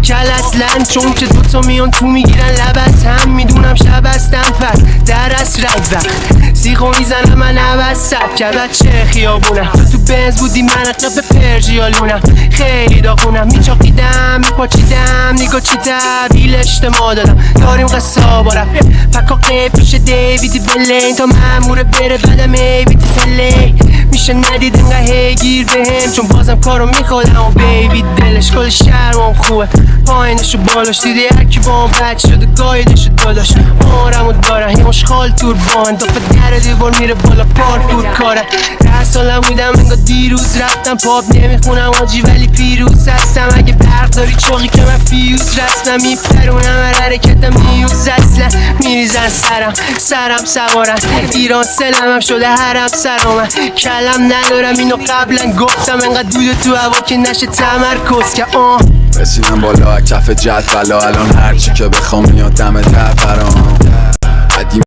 کل اصلا، چون که دوتا میان تو میگیرن لب از هم. میدونم شب هستم پس در اسرت وقت سیخو میزنم من عوض سب کرد چه خیابونم. تو بنز بودی من اقلب پرژیالونم، خیلی داغونم. میچاقیدم میپاچیدم نگاه چی تحویل اجتماع دادم. داریم قصابا رفت پکاقه پیش دیویدی بلین تا ماموره بره بدم ایویدی تلی. میشه ندید انگه هی بهم چون بازم کارو میخوادم و بیبی دلش کل شرمم خوبه. پایینشو بالاش دیدی هرکی با هم بچ شده گایدشو داداش. آرمو دارن یه مشخال تور بان دافه در دیوار میره بالا پارکور کاره. 10 سالم بودم انگا دیروز رفتم پاپ نمیخونم آجی ولی پیروز هستم. اگه برق داری چاقی که من فیوز رسنم میپرونم هر حرکتم میوز اصلا. میریزن سرم سوارن ایران سلمم شده حرم سرامن. کلم ندارم اینو قبلا گفتم انقدر دود تو هوا که نشه تمرکز که رسیدم بالا کف جدولا. الان هرچی که بخوام میاد دم دفتر